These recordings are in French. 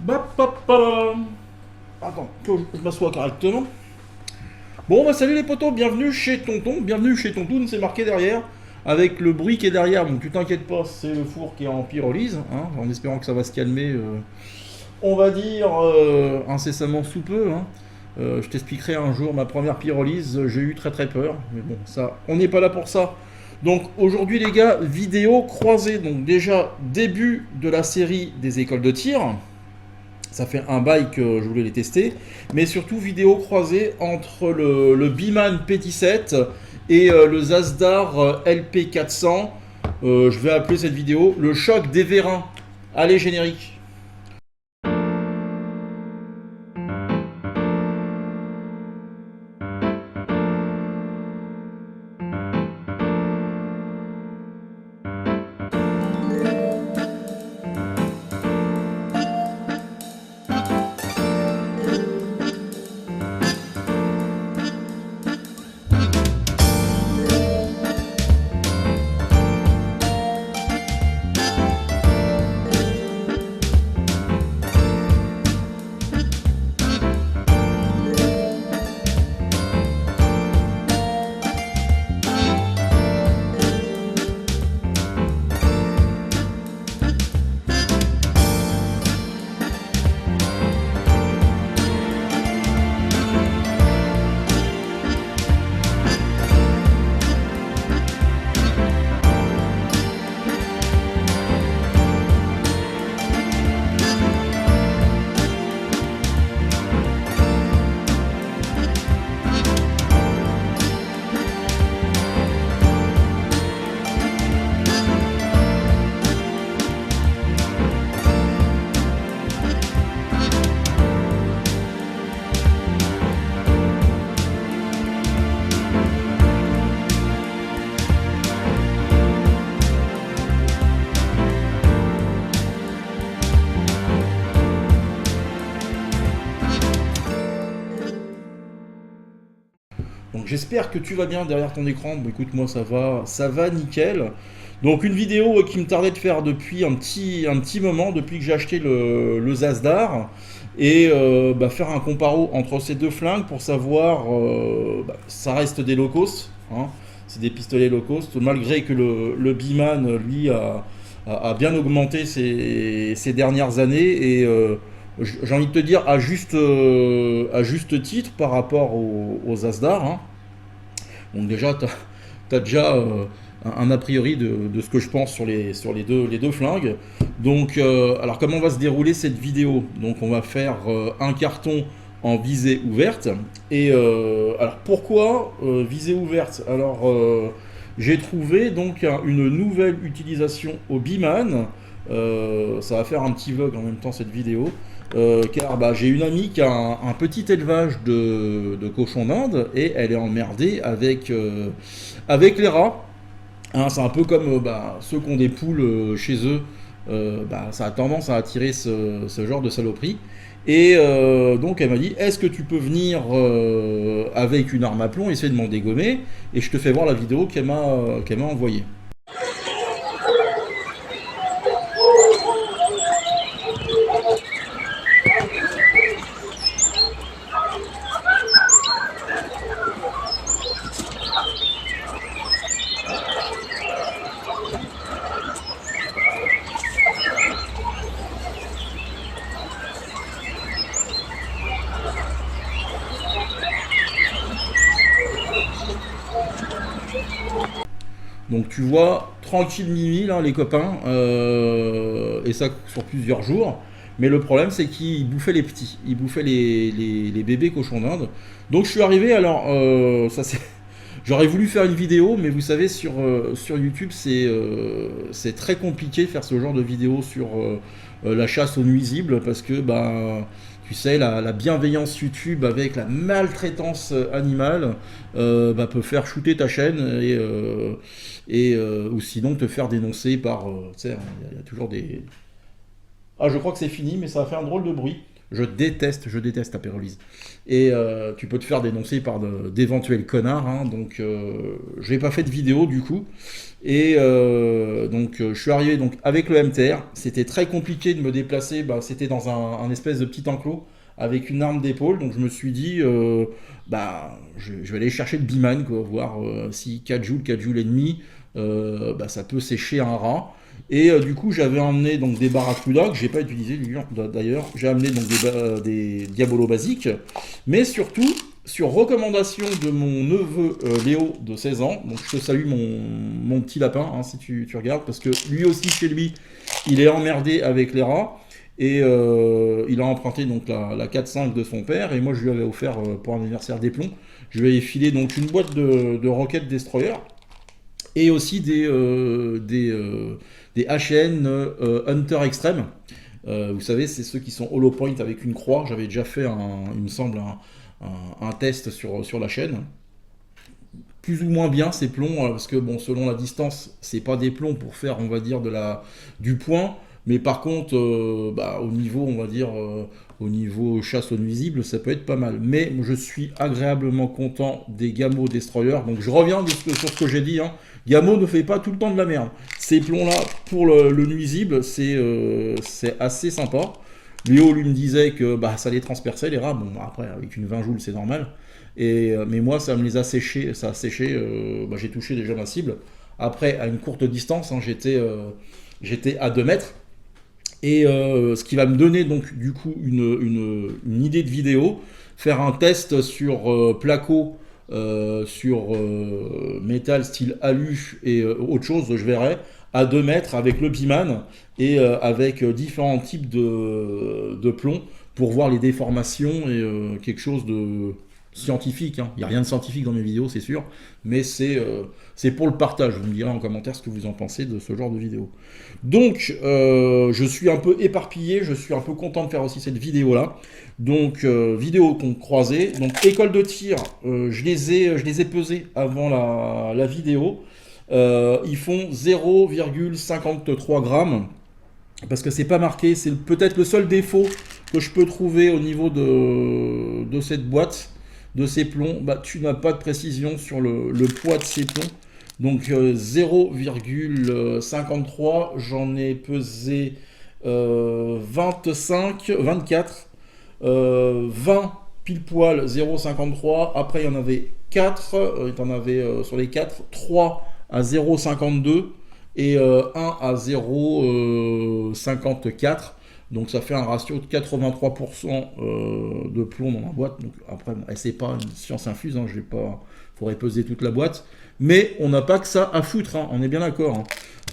Attends, que je m'assois correctement. Bon, bah salut les potos, bienvenue chez Tonton. Bienvenue chez Tonton, c'est marqué derrière. Avec le bruit qui est derrière, donc tu t'inquiètes pas, c'est le four qui est en pyrolyse, hein, en espérant que ça va se calmer, on va dire, incessamment sous peu. Hein. Je t'expliquerai un jour ma première pyrolyse, j'ai eu très très peur, mais bon, ça, on n'est pas là pour ça. Donc aujourd'hui les gars, vidéo croisée, donc déjà début de la série des écoles de tir. Ça fait un bail que je voulais les tester, mais surtout vidéo croisée entre le Biman P17 et le Zasdar LP400. Je vais appeler cette vidéo le choc des vérins. Allez, générique. Donc j'espère que tu vas bien derrière ton écran. Bon, écoute, moi ça va nickel. Donc une vidéo qui me tardait de faire depuis un petit moment, depuis que j'ai acheté le Zasdar, et faire un comparo entre ces deux flingues pour savoir, ça reste des low cost, hein, c'est des pistolets low cost, malgré que le Biman, lui, a bien augmenté ces dernières années, et j'ai envie de te dire à juste titre par rapport aux Zasdar. Hein. Donc déjà, tu as déjà un a priori de ce que je pense sur les deux flingues. Donc, alors comment va se dérouler cette vidéo? Donc on va faire un carton en visée ouverte. Et alors pourquoi visée ouverte? Alors j'ai trouvé donc une nouvelle utilisation au Biman. Ça va faire un petit vlog en même temps cette vidéo. Car j'ai une amie qui a un petit élevage de cochons d'Inde et elle est emmerdée avec les rats. Hein, c'est un peu comme ceux qui ont des poules chez eux. Ça a tendance à attirer ce genre de saloperie. Et donc elle m'a dit, est-ce que tu peux venir avec une arme à plomb essayer de m'en dégommer? Et je te fais voir la vidéo qu'elle m'a envoyée. Donc tu vois, tranquille mimi là les copains, et ça sur plusieurs jours. Mais le problème c'est qu'ils bouffaient les petits, ils bouffaient les bébés cochons d'Inde. Donc je suis arrivé, alors j'aurais voulu faire une vidéo, mais vous savez sur YouTube c'est très compliqué de faire ce genre de vidéo sur la chasse aux nuisibles parce que tu sais, la bienveillance YouTube avec la maltraitance animale peut faire shooter ta chaîne ou sinon te faire dénoncer par. Tu sais, il y a toujours des. Ah, je crois que c'est fini, mais ça a fait un drôle de bruit. Je déteste la pyrolyse. Et tu peux te faire dénoncer par d'éventuels connards, hein, donc je n'ai pas fait de vidéo du coup. Et je suis arrivé donc avec le MTR. C'était très compliqué de me déplacer. Bah, c'était dans un espèce de petit enclos avec une arme d'épaule. Donc je me suis dit, je vais aller chercher le Biman, quoi, voir si 4 joules et demi, ça peut sécher un rat. Et du coup, j'avais emmené donc des barracudas que j'ai pas utilisé d'ailleurs. J'ai amené donc des diabolos basiques, mais surtout sur recommandation de mon neveu Léo de 16 ans. Donc je te salue mon petit lapin, hein, si tu regardes, parce que lui aussi chez lui, il est emmerdé avec les rats. Et il a emprunté donc la 4.5 de son père, et moi je lui avais offert pour un anniversaire des plombs. Je lui avais filé donc une boîte de Rocket Destroyer et aussi des HN Hunter Extreme. Vous savez, c'est ceux qui sont hollow point avec une croix. J'avais déjà fait, il me semble, un test sur la chaîne. Plus ou moins bien ces plombs, parce que bon, selon la distance, c'est pas des plombs pour faire, on va dire, du point. Mais par contre, au niveau, on va dire, au niveau chasse aux nuisibles, ça peut être pas mal. Mais je suis agréablement content des Gamo Destroyer. Donc je reviens sur ce que j'ai dit, hein. Gamo ne fait pas tout le temps de la merde. Ces plombs-là, pour le nuisible, c'est assez sympa. Léo lui me disait que ça les transperçait les rats. Bon, après, avec une 20 joules, c'est normal. Mais moi, ça me les a séchés. Ça a séché. J'ai touché déjà ma cible. Après, à une courte distance, hein, j'étais à 2 mètres. Et ce qui va me donner donc du coup une idée de vidéo, faire un test sur placo, sur métal style alu et autre chose, je verrai, à 2 mètres avec le Biman et avec différents types de plomb pour voir les déformations et quelque chose de scientifique, hein. Il n'y a rien de scientifique dans mes vidéos, c'est sûr, mais c'est pour le partage. Vous me direz en commentaire ce que vous en pensez de ce genre de vidéo. Donc, je suis un peu éparpillé, je suis un peu content de faire aussi cette vidéo-là. Donc, vidéo qu'on croisait. Donc, école de tir, je les ai pesés avant la vidéo. Ils font 0,53 grammes. Parce que c'est pas marqué, c'est peut-être le seul défaut que je peux trouver au niveau de cette boîte, de ces plombs. Tu n'as pas de précision sur le poids de ces plombs. Donc 0,53, j'en ai pesé 25, 24, 20 pile poil 0,53. Après il y en avait 4, il y en avait sur les 4, 3 à 0,52 et 1 à 0,54. Donc ça fait un ratio de 83% de plomb dans la boîte. Donc après, bon, c'est pas une science infuse, hein, faudrait peser toute la boîte. Mais on n'a pas que ça à foutre, hein, on est bien d'accord. Hein.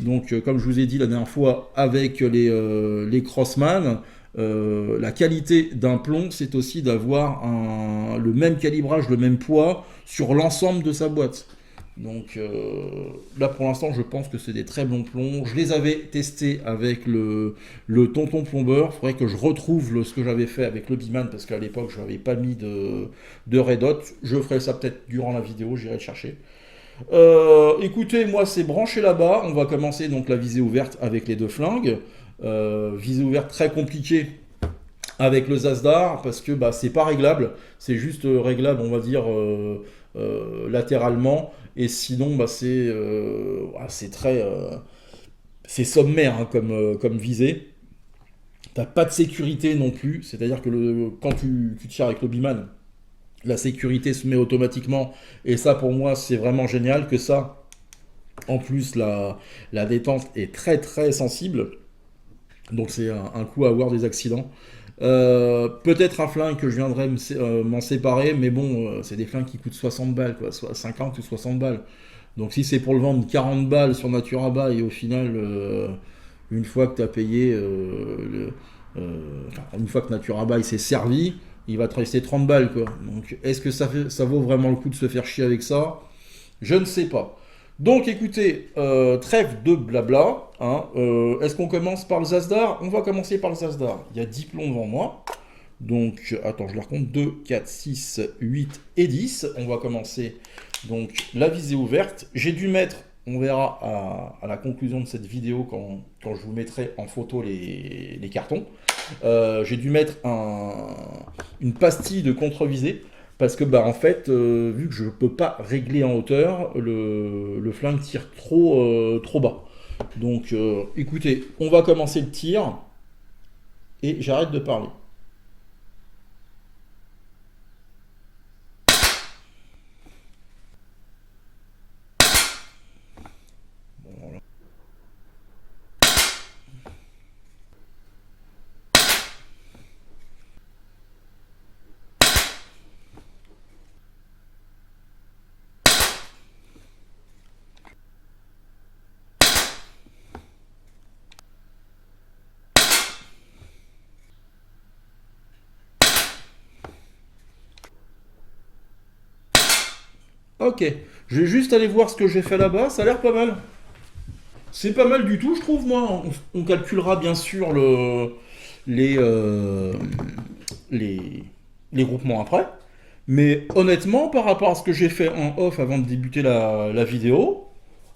Donc comme je vous ai dit la dernière fois avec les Crossman, la qualité d'un plomb, c'est aussi d'avoir le même calibrage, le même poids sur l'ensemble de sa boîte. Donc là pour l'instant je pense que c'est des très bons plombs. Je les avais testés avec le tonton plombeur. Il faudrait que je retrouve ce que j'avais fait avec le Biman parce qu'à l'époque je n'avais pas mis de Red Hot. Je ferai ça peut-être durant la vidéo, j'irai le chercher. Écoutez, moi c'est branché là-bas. On va commencer donc la visée ouverte avec les 2 flingues. Visée ouverte très compliquée avec le Zasdar parce que c'est pas réglable. C'est juste réglable on va dire latéralement. Et sinon, c'est très, c'est sommaire hein, comme visée. T'as pas de sécurité non plus. C'est-à-dire que quand tu tires avec le Biman, la sécurité se met automatiquement. Et ça, pour moi, c'est vraiment génial que ça. En plus, la détente est très très sensible. Donc c'est un coup à avoir des accidents. Peut-être un flingue que je viendrai m'en séparer, mais bon, c'est des flingues qui coûtent 60 balles, quoi, soit 50 ou 60 balles. Donc si c'est pour le vendre 40 balles sur Naturaba et au final, une fois que tu as payé, une fois que Naturaba il s'est servi, il va te rester 30 balles, quoi. Donc est-ce que ça vaut vraiment le coup de se faire chier avec ça? Je ne sais pas. Donc écoutez, trêve de blabla, hein, est-ce qu'on commence par le Zasdar? On va commencer par le Zasdar. Il y a 10 plombs devant moi. Donc, attends, je les recompte. 2, 4, 6, 8 et 10. On va commencer donc la visée ouverte. J'ai dû mettre, on verra à la conclusion de cette vidéo quand je vous mettrai en photo les cartons. J'ai dû mettre une pastille de contre-visée. Parce que, bah, en fait, vu que je peux pas régler en hauteur, le flingue tire trop bas. Donc, écoutez, on va commencer le tir et j'arrête de parler. Ok, je vais juste aller voir ce que j'ai fait là-bas, ça a l'air pas mal. C'est pas mal du tout, je trouve, moi. On calculera bien sûr les, euh, les, les groupements après. Mais honnêtement, par rapport à ce que j'ai fait en off avant de débuter la vidéo,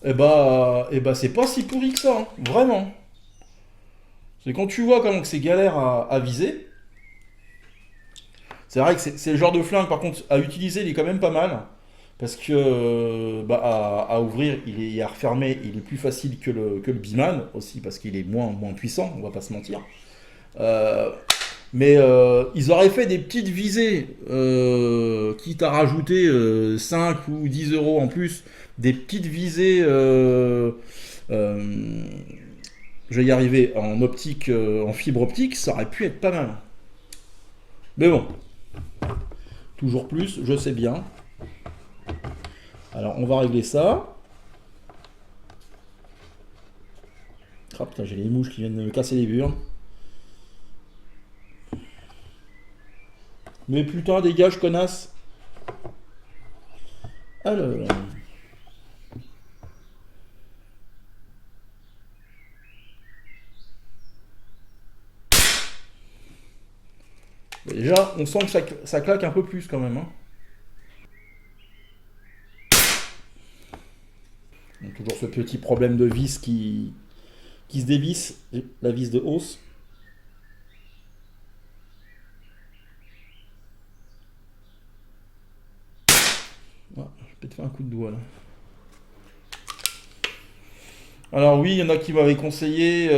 c'est pas si pourri que ça, hein. Vraiment. C'est quand tu vois comment que c'est galère à viser. C'est vrai que c'est le genre de flingue, par contre, à utiliser, il est quand même pas mal. Parce que à ouvrir et à refermer, il est plus facile que le Biman, aussi parce qu'il est moins puissant, on va pas se mentir. Euh, mais ils auraient fait des petites visées, quitte à rajouter 5 ou 10 euros en plus, des petites visées, euh, je vais y arriver, en optique, en fibre optique, ça aurait pu être pas mal. Mais bon, toujours plus, je sais bien. Alors on va régler ça. Ah putain, j'ai les mouches qui viennent de me casser les burnes. Mais putain, dégage, connasse. Alors. Déjà, on sent que ça claque un peu plus quand même, hein. Donc, toujours ce petit problème de vis qui se dévisse, la vis de hausse. Ouais, je vais peut-être faire un coup de doigt là. Alors oui, il y en a qui m'avaient conseillé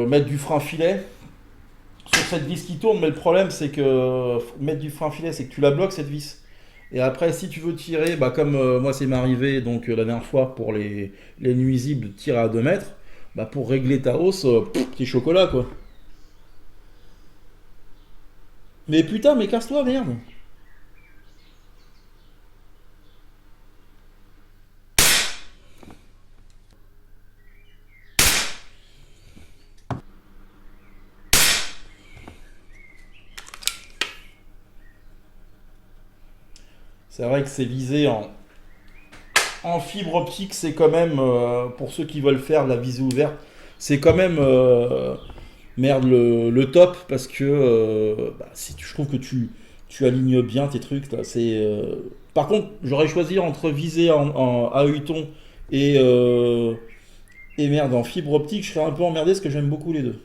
mettre du frein filet sur cette vis qui tourne, mais le problème c'est que mettre du frein filet, c'est que tu la bloques cette vis. Et après, si tu veux tirer, bah, comme moi c'est m'est arrivé donc la dernière fois pour les nuisibles, de tirer à 2 mètres, bah, pour régler ta hausse, petit chocolat quoi. Mais putain, mais casse-toi, merde! C'est vrai que c'est visé en fibre optique, c'est quand même, pour ceux qui veulent faire de la visée ouverte, c'est quand même, merde, le top, parce que si je trouve que tu alignes bien tes trucs. Par contre, j'aurais choisi entre viser à œilleton et, et merde, en fibre optique, je serais un peu emmerdé parce que j'aime beaucoup les deux.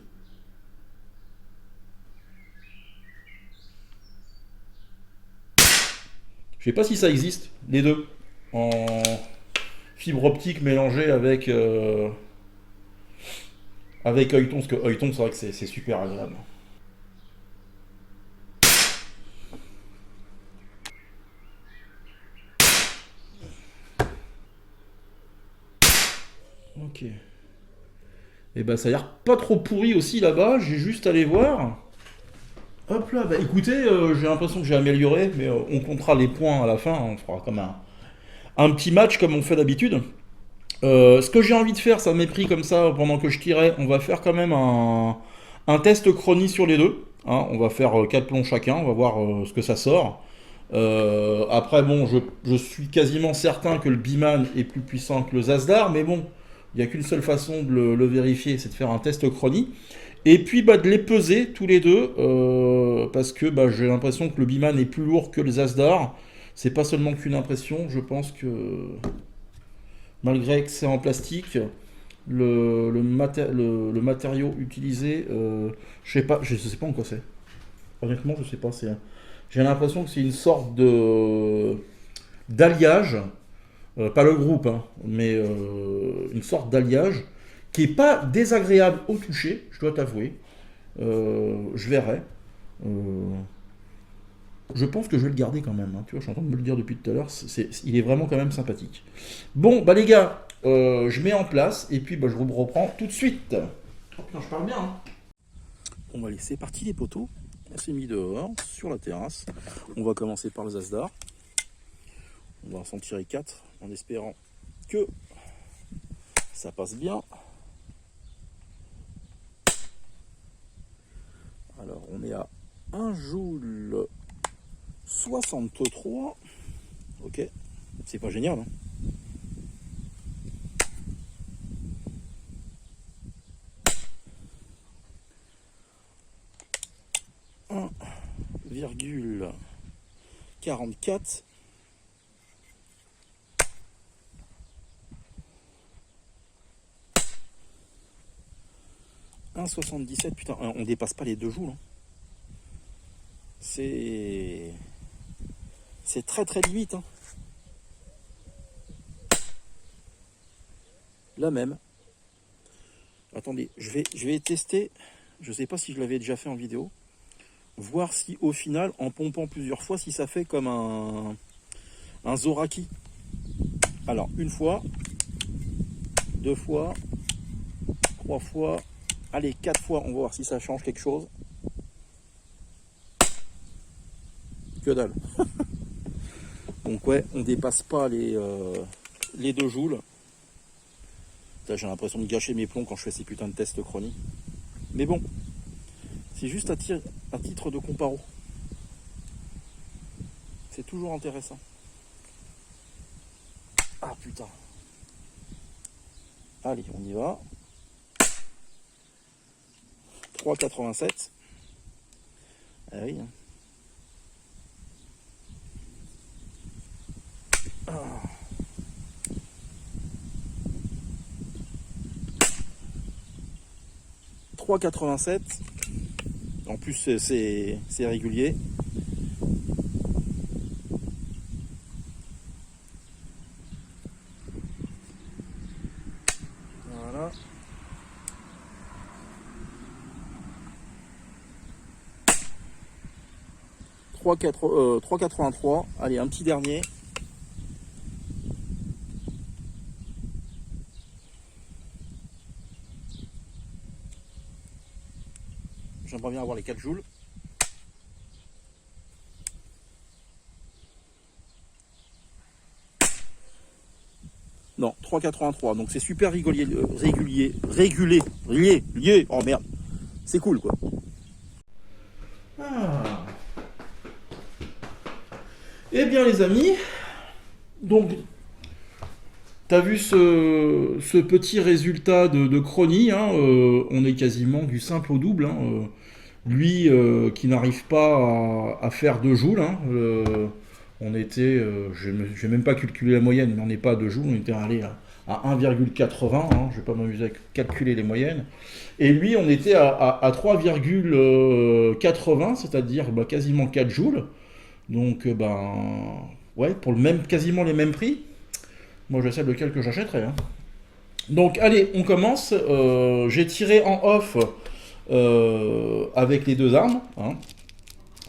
Je sais pas si ça existe, les deux. En fibre optique mélangée avec œilleton, parce que œilleton, c'est vrai que c'est super agréable. Ok. Et bah ça a l'air pas trop pourri aussi là-bas, j'ai juste allé voir. Hop là, bah écoutez, j'ai l'impression que j'ai amélioré, mais on comptera les points à la fin, on fera comme un petit match comme on fait d'habitude. Ce que j'ai envie de faire, ça m'est pris comme ça pendant que je tirais, on va faire quand même un test chronie sur les deux, hein. On va faire 4 plombs chacun, on va voir ce que ça sort. Après, bon, je suis quasiment certain que le Biman est plus puissant que le Zasdar, mais bon, il n'y a qu'une seule façon de le vérifier, c'est de faire un test chronie. Et puis bah, de les peser tous les deux, parce que bah, j'ai l'impression que le Biman est plus lourd que le Zasdar. C'est pas seulement qu'une impression, je pense que malgré que c'est en plastique, le matériau utilisé, je sais pas en quoi c'est. Honnêtement, je sais pas. J'ai l'impression que c'est une sorte de d'alliage, pas le groupe, hein, mais une sorte d'alliage qui est pas désagréable au toucher, je dois t'avouer. Je verrai. Euh, je pense que je vais le garder quand même, hein. Tu vois, je suis en train de me le dire depuis tout à l'heure. Il est vraiment quand même sympathique. Bon, bah les gars, je mets en place et puis bah, je vous reprends tout de suite. Oh putain, je parle bien, hein. Bon, allez, c'est parti les poteaux. On s'est mis dehors, sur la terrasse. On va commencer par le Zasdar. On va s'en tirer 4 en espérant que ça passe bien. Alors, on est à 1 joule 63. Ok, c'est pas génial, hein. Virgule 44. « 1,77, putain, on dépasse pas les 2 joules, hein. C'est très très limite, hein. La même. Attendez, je vais tester. Je sais pas si je l'avais déjà fait en vidéo. Voir si au final, en pompant plusieurs fois, si ça fait comme un Zoraki. Alors, une fois, 2 fois, 3 fois, allez, 4 fois, on va voir si ça change quelque chose. Que dalle. Donc ouais, on dépasse pas les 2 joules. J'ai l'impression de gâcher mes plombs quand je fais ces putains de tests chroniques. Mais bon, c'est juste à titre de comparo. C'est toujours intéressant. Ah putain. Allez, on y va. 3,87. Ah oui. Ah. 3,87. En plus, c'est régulier. Voilà. 3,83. Allez, un petit dernier. J'aimerais bien avoir les 4 joules. Non, 3,83. Donc c'est super régulé. Oh merde. C'est cool quoi. Ah. Eh bien les amis, donc t'as vu ce petit résultat de chronie, hein, on est quasiment du simple au double, hein, lui qui n'arrive pas à faire 2 joules, hein, on était, je vais même pas calculer la moyenne, mais on n'est pas à 2 joules, on était allé à 1,80, hein, je vais pas m'amuser à calculer les moyennes, et lui on était à 3,80, c'est-à-dire bah, quasiment 4 joules, donc ouais, pour quasiment les mêmes prix. Moi, je sais lequel que j'achèterai, hein. Donc, allez, on commence. J'ai tiré en off avec les 2 armes, hein.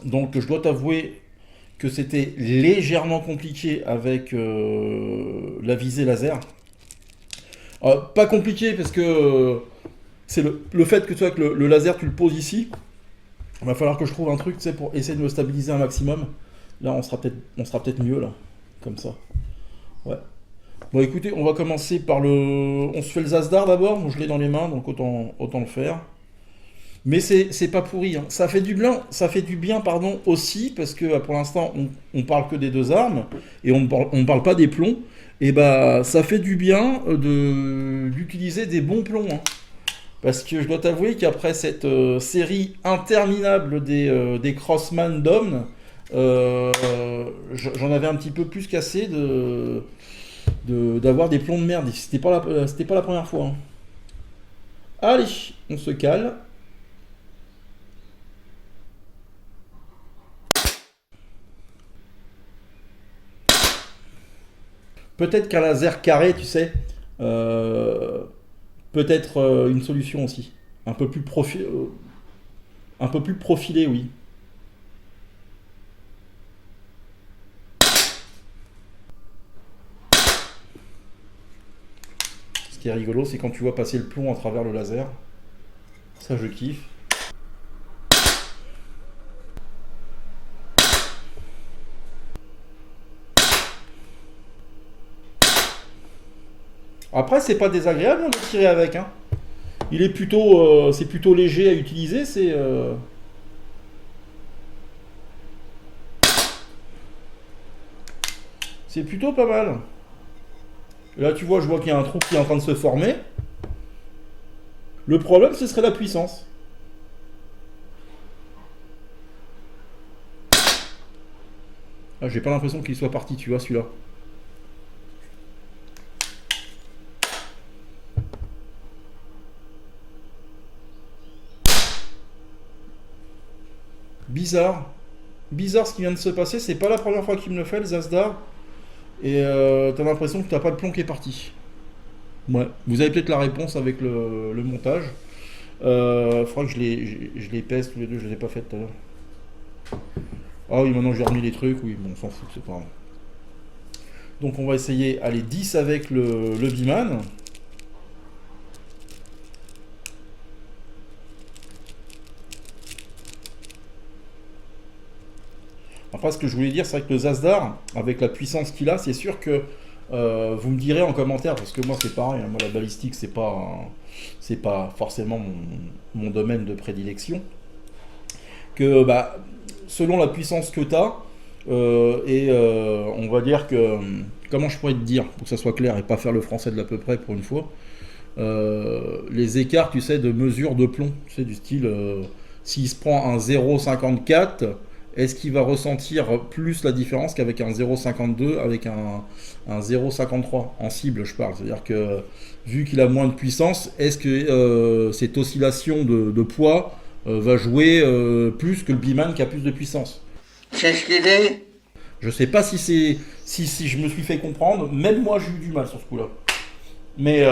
Donc, je dois t'avouer que c'était légèrement compliqué avec la visée laser. Pas compliqué parce que c'est le fait que, tu vois, que le laser, tu le poses ici. Il va falloir que je trouve un truc, tu sais, pour essayer de me stabiliser un maximum. Là, on sera peut-être mieux, là. Comme ça. Ouais. Bon, écoutez, on va commencer par on se fait le Zasdar d'abord. Moi, je l'ai dans les mains, donc autant le faire. Mais c'est pas pourri, hein. Ça fait du bien, pardon, aussi, parce que pour l'instant, on parle que des 2 armes, et on parle pas des plombs. Et bah, ça fait du bien d'utiliser des bons plombs, hein. Parce que je dois t'avouer qu'après cette série interminable des Crossman d'hommes, j'en avais un petit peu plus qu'assez d'avoir des plombs de merde. C'était pas la première fois, hein. Allez, on se cale. Peut-être qu'un laser carré, tu sais, peut être une solution aussi. Un peu plus un peu plus profilé, oui. Ce qui est rigolo, c'est quand tu vois passer le plomb à travers le laser. Ça, je kiffe. Après, c'est pas désagréable de tirer avec, hein. Il est plutôt, c'est plutôt léger à utiliser. C'est plutôt pas mal. Et là, tu vois, je vois qu'il y a un trou qui est en train de se former. Le problème, ce serait la puissance. Ah, j'ai pas l'impression qu'il soit parti, tu vois, celui-là. Bizarre. Bizarre ce qui vient de se passer. C'est pas la première fois qu'il me le fait, le Zasdar. Et t'as l'impression que t'as pas de plomb qui est parti. Ouais. Vous avez peut-être la réponse avec le montage. Faudra que je les pèse tous les deux. Je les ai pas faites tout à l'heure. Ah oui, maintenant j'ai remis les trucs. Oui, bon, on s'en fout, c'est pas grave. Donc on va essayer, allez, 10 avec le Biman. Après, ce que je voulais dire, c'est vrai que le Zasdar, avec la puissance qu'il a, c'est sûr que vous me direz en commentaire, parce que moi c'est pareil, hein, moi la balistique c'est pas forcément mon domaine de prédilection, que bah, selon la puissance que tu as, on va dire que, comment je pourrais te dire, pour que ça soit clair et pas faire le français de l'à peu près pour une fois, les écarts, tu sais, de mesure de plomb, tu sais, du style, s'il se prend un 0,54, est-ce qu'il va ressentir plus la différence qu'avec un 0,52, avec un 0,53 en cible, je parle. C'est-à-dire que, vu qu'il a moins de puissance, est-ce que cette oscillation de poids va jouer plus que le Biman qui a plus de puissance? C'est ce qu'il dit. Je sais pas si je me suis fait comprendre, même moi j'ai eu du mal sur ce coup-là. Mais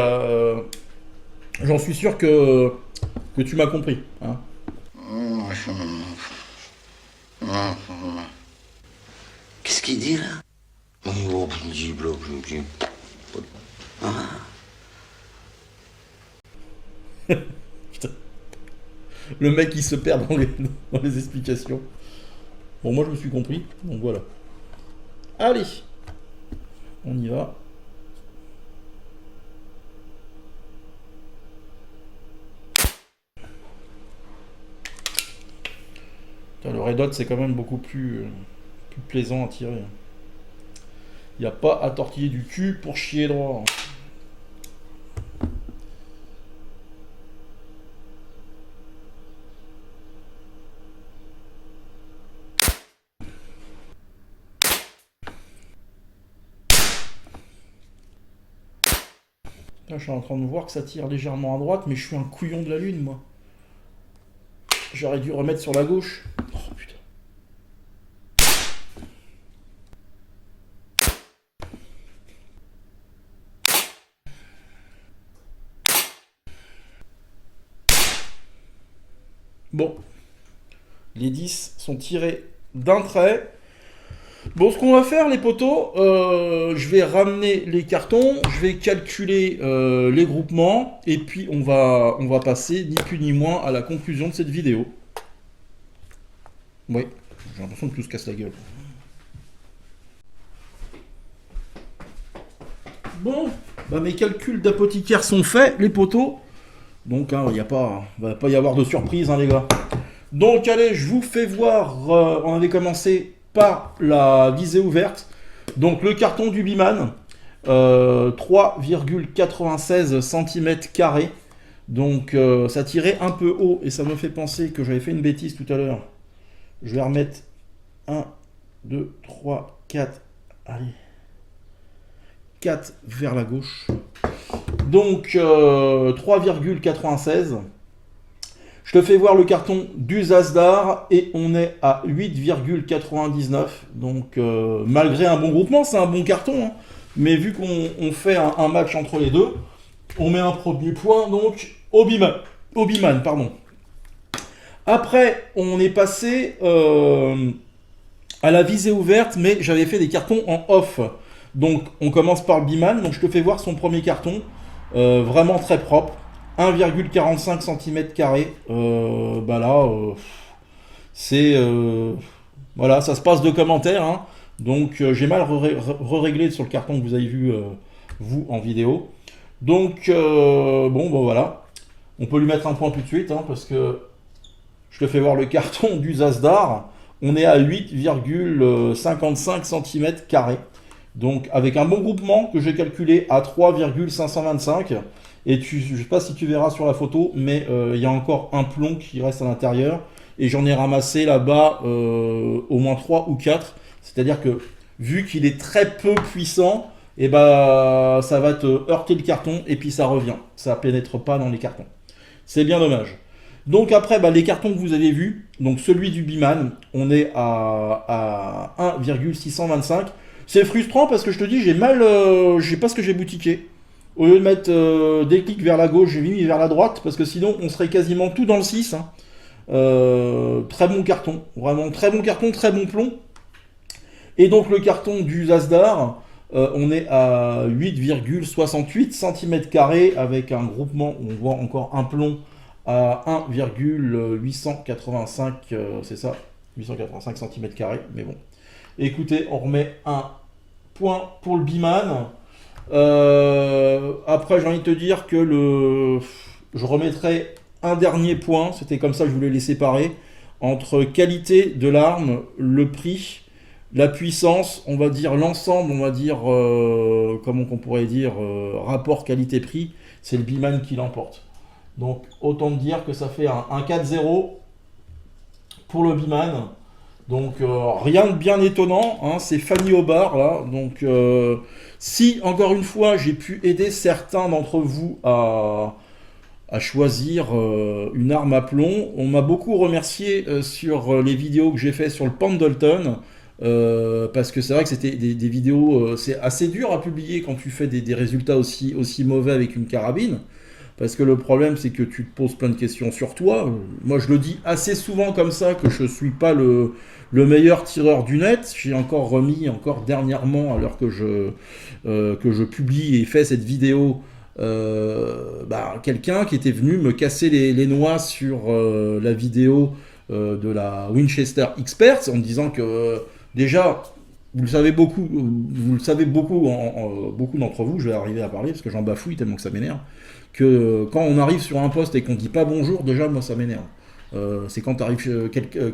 j'en suis sûr que tu m'as compris. Hein. Qu'est-ce qu'il dit là? Putain. Le mec il se perd dans les explications. Bon, moi je me suis compris, donc voilà. Allez, on y va. Putain, le Red Hot c'est quand même beaucoup plus plaisant à tirer. Il n'y a pas à tortiller du cul pour chier droit. Là, je suis en train de voir que ça tire légèrement à droite, mais je suis un couillon de la lune, moi. J'aurais dû remettre sur la gauche. Oh putain. Bon. Les 10 sont tirés d'un trait. Bon, ce qu'on va faire, les potos, je vais ramener les cartons, je vais calculer les groupements, et puis on va passer ni plus ni moins à la conclusion de cette vidéo. Oui, j'ai l'impression que tout se casse la gueule. Bon, bah mes calculs d'apothicaire sont faits, les potos. Donc, hein, va pas y avoir de surprise, hein, les gars. Donc, allez, je vous fais voir. On avait commencé par la visée ouverte. Donc, le carton du Biman, 3,96 cm². Donc, ça tirait un peu haut et ça me fait penser que j'avais fait une bêtise tout à l'heure. Je vais remettre 1, 2, 3, 4. Allez. 4 vers la gauche. Donc 3,96. Je te fais voir le carton du Zasdar et on est à 8,99. Donc malgré un bon groupement, c'est un bon carton. Hein. Mais vu qu'on fait un match entre les deux, on met un premier point donc au Biman, pardon. Après, on est passé à la visée ouverte, mais j'avais fait des cartons en off. Donc on commence par le Biman. Donc je te fais voir son premier carton. Vraiment très propre. 1,45 cm². Bah là, c'est... voilà, ça se passe de commentaires. Hein. Donc j'ai mal réglé sur le carton que vous avez vu, vous, en vidéo. Donc, bon, voilà. On peut lui mettre un point tout de suite, hein, parce que je te fais voir le carton du Zasdar. On est à 8,55 cm². Donc, avec un bon groupement que j'ai calculé à 3,525. Et je ne sais pas si tu verras sur la photo, mais il y a encore un plomb qui reste à l'intérieur. Et j'en ai ramassé là-bas au moins 3 ou 4. C'est-à-dire que, vu qu'il est très peu puissant, et bah, ça va te heurter le carton et puis ça revient. Ça pénètre pas dans les cartons. C'est bien dommage. Donc après, bah, les cartons que vous avez vus, donc celui du Biman, on est à 1,625. C'est frustrant parce que je te dis, j'ai pas ce que j'ai boutiqué. Au lieu de mettre des clics vers la gauche, j'ai mis vers la droite parce que sinon on serait quasiment tout dans le 6. Hein. Très bon carton, vraiment très bon carton, très bon plomb. Et donc le carton du Zasdar, on est à 8,68 cm² avec un groupement, on voit encore un plomb à 1,885, c'est ça, 885 cm², mais bon. Écoutez, on remet un point pour le Biman. Après, j'ai envie de te dire que je remettrai un dernier point, c'était comme ça que je voulais les séparer, entre qualité de l'arme, le prix, la puissance, on va dire l'ensemble, on va dire, comment qu'on pourrait dire, rapport qualité-prix, c'est le Biman qui l'emporte. Donc autant dire que ça fait un 4-0 pour le Biman. Donc rien de bien étonnant, hein, c'est Fanny au bar là. Donc si encore une fois j'ai pu aider certains d'entre vous à choisir une arme à plomb, on m'a beaucoup remercié sur les vidéos que j'ai fait sur le Pendleton. Parce que c'est vrai que c'était des vidéos, c'est assez dur à publier quand tu fais des résultats aussi mauvais avec une carabine. Parce que le problème, c'est que tu te poses plein de questions sur toi. Moi, je le dis assez souvent comme ça, que je ne suis pas le meilleur tireur du net. J'ai encore remis, dernièrement, à l'heure que je publie et fais cette vidéo, quelqu'un qui était venu me casser les noix sur la vidéo de la Winchester Experts, en me disant que déjà... Vous le savez beaucoup, beaucoup d'entre vous, je vais arriver à parler parce que j'en bafouille tellement que ça m'énerve, que quand on arrive sur un poste et qu'on dit pas bonjour, déjà moi ça m'énerve. C'est quand tu arrives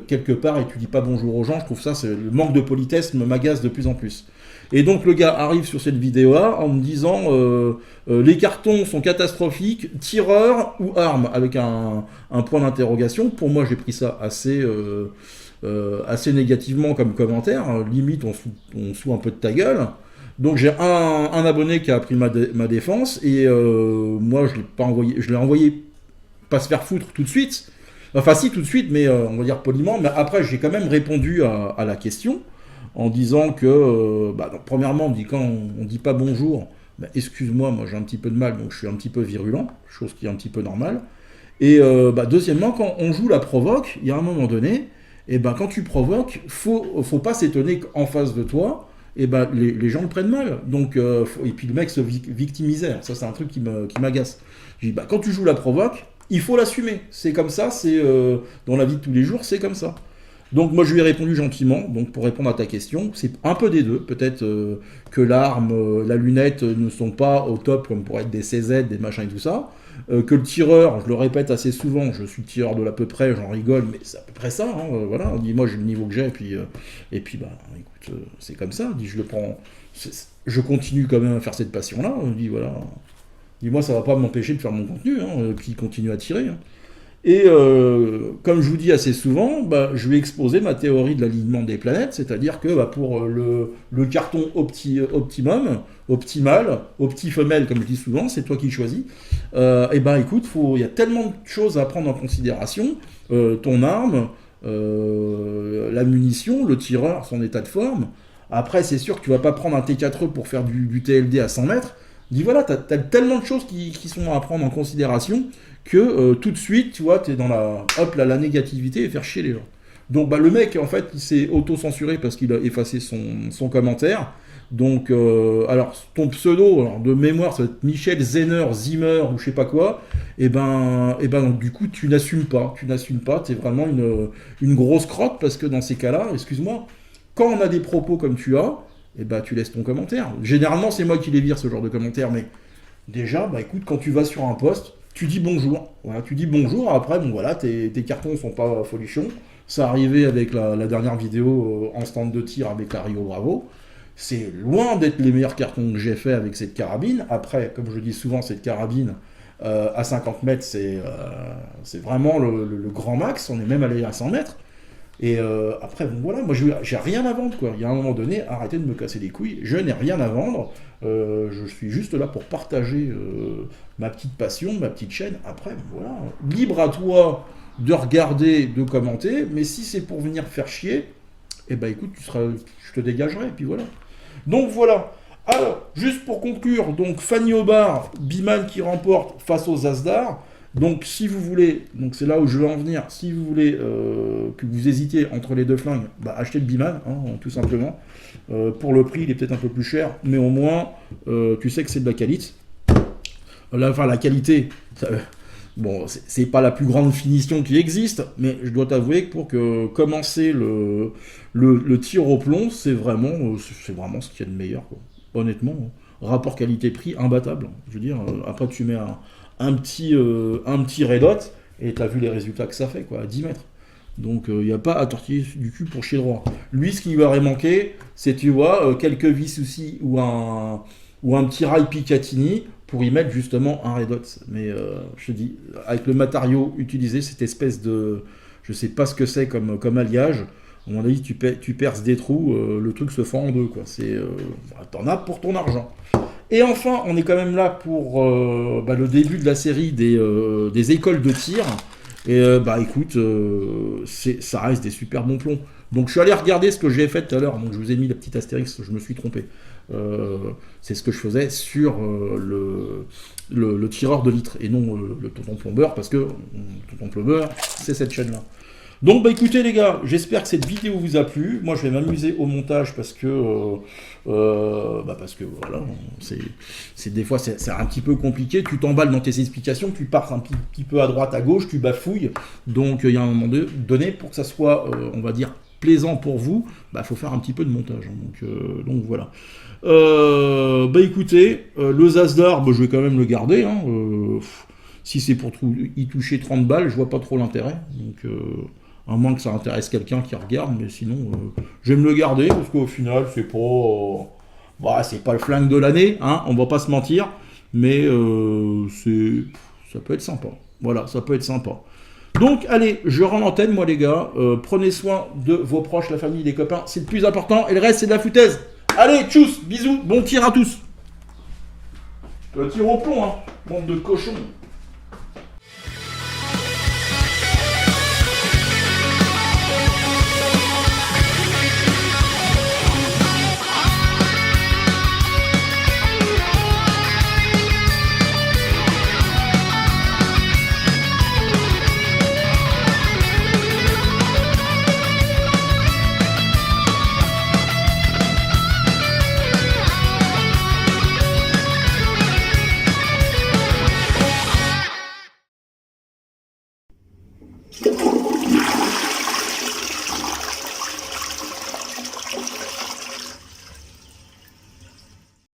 quelque part et tu dis pas bonjour aux gens, je trouve ça, le manque de politesse m'agace de plus en plus. Et donc le gars arrive sur cette vidéo-là en me disant les cartons sont catastrophiques, tireur ou arme, avec un point d'interrogation. Pour moi j'ai pris ça assez négativement comme commentaire, limite on se fout un peu de ta gueule. Donc j'ai un abonné qui a pris ma défense et moi je l'ai envoyé pas se faire foutre tout de suite. Enfin si tout de suite, mais on va dire poliment. Mais après j'ai quand même répondu à la question en disant que donc, premièrement quand on dit pas bonjour, excuse-moi, moi j'ai un petit peu de mal, donc je suis un petit peu virulent, chose qui est un petit peu normale. Et deuxièmement, quand on joue la provoque, il y a un moment donné, et quand tu provoques, faut pas s'étonner qu'en face de toi, les gens le prennent mal. Donc, et puis le mec se victimisait. Ça, c'est un truc qui m'agace. Je dis, quand tu joues la provoque, il faut l'assumer. C'est comme ça, c'est dans la vie de tous les jours, c'est comme ça. Donc moi je lui ai répondu gentiment, donc pour répondre à ta question, c'est un peu des deux, peut-être que l'arme, la lunette ne sont pas au top comme pour être des CZ, des machins et tout ça, que le tireur, je le répète assez souvent, je suis tireur de l'à peu près, j'en rigole, mais c'est à peu près ça, hein, voilà, on dit moi j'ai le niveau que j'ai, et puis écoute, c'est comme ça, on dit je le prends, je continue quand même à faire cette passion-là, on dit voilà, dis-moi ça va pas m'empêcher de faire mon contenu, hein, puis continue à tirer, hein. Et comme je vous dis assez souvent, bah, je vais exposer ma théorie de l'alignement des planètes, c'est-à-dire que bah, pour le carton optimum, optimal, opti-femelle, comme je dis souvent, c'est toi qui choisis, et ben écoute, il y a tellement de choses à prendre en considération, ton arme, la munition, le tireur, son état de forme. Après, c'est sûr que tu vas pas prendre un T4E pour faire du TLD à 100 mètres. Dis voilà, t'as tellement de choses qui sont à prendre en considération que tout de suite, tu vois, t'es dans la négativité et faire chier les gens. Donc bah, le mec, en fait, il s'est auto-censuré parce qu'il a effacé son commentaire. Donc, alors, ton pseudo, alors, de mémoire, ça va être Michel Zenner, Zimmer, ou je sais pas quoi, donc, du coup, tu n'assumes pas, t'es vraiment une grosse crotte, parce que dans ces cas-là, excuse-moi, quand on a des propos comme tu as, et ben tu laisses ton commentaire. Généralement, c'est moi qui les vire, ce genre de commentaires, mais déjà, bah écoute, quand tu vas sur un post, tu dis bonjour. Voilà, tu dis bonjour, après, bon voilà, tes cartons sont pas folichons. Ça arrivait avec la dernière vidéo en stand de tir avec la Rio Bravo. C'est loin d'être les meilleurs cartons que j'ai fait avec cette carabine. Après, comme je dis souvent, cette carabine, à 50 mètres, c'est vraiment le grand max. On est même allé à 100 mètres. Et après, bon voilà, moi j'ai rien à vendre, quoi. Il y a un moment donné, arrêtez de me casser les couilles, je n'ai rien à vendre, je suis juste là pour partager ma petite passion, ma petite chaîne. Après, voilà, libre à toi de regarder, de commenter, mais si c'est pour venir faire chier, eh ben écoute, je te dégagerai, et puis voilà. Donc voilà. Alors, juste pour conclure, donc Fanny Aubard, Biman qui remporte face aux Asdar. Donc si vous voulez, donc c'est là où je veux en venir, si vous voulez que vous hésitiez entre les deux flingues, bah, achetez le Biman, hein, tout simplement. Pour le prix, il est peut-être un peu plus cher, mais au moins, tu sais que c'est de la qualité. Enfin, la qualité, bon, c'est pas la plus grande finition qui existe, mais je dois t'avouer que pour commencer le tir au plomb, c'est vraiment ce qu'il y a de meilleur, quoi. Honnêtement, rapport qualité-prix imbattable. Je veux dire, après tu mets un petit red hot, et t'as vu les résultats que ça fait, quoi, à 10 mètres. Donc il n'y a pas à tortiller du cul pour chier droit. Lui, ce qui lui aurait manqué, c'est, tu vois, quelques vis aussi, ou un petit rail Picatinny, pour y mettre justement un red hot. Mais je te dis, avec le matériau utilisé, cette espèce de... Je sais pas ce que c'est comme alliage. À mon avis, tu perces des trous, le truc se fend en deux, quoi. T'en as pour ton argent. Et enfin, on est quand même là pour le début de la série des écoles de tir. Et écoute, ça reste des super bons plombs. Donc je suis allé regarder ce que j'ai fait tout à l'heure. Donc je vous ai mis la petite astérix, je me suis trompé. C'est ce que je faisais sur le tireur de litre et non le tonton plombeur, parce que le tonton plombeur, c'est cette chaîne-là. Donc écoutez les gars, j'espère que cette vidéo vous a plu. Moi je vais m'amuser au montage parce que voilà, c'est des fois c'est un petit peu compliqué. Tu t'emballes dans tes explications, tu pars un petit peu à droite, à gauche, tu bafouilles. Donc il y a un moment donné, pour que ça soit, on va dire, plaisant pour vous, faut faire un petit peu de montage. Donc voilà. Écoutez, le Zasdar, je vais quand même le garder. Si c'est pour y toucher 30 balles, je vois pas trop l'intérêt. Donc à moins que ça intéresse quelqu'un qui regarde, mais sinon, je vais me le garder, parce qu'au final, c'est pas le flingue de l'année, hein, on va pas se mentir, mais ça peut être sympa. Voilà, ça peut être sympa. Donc, allez, je rends l'antenne, moi, les gars. Prenez soin de vos proches, la famille, les copains, c'est le plus important, et le reste, c'est de la foutaise. Allez, tchuss, bisous, bon tir à tous. Le tir au plomb, hein, bande de cochons.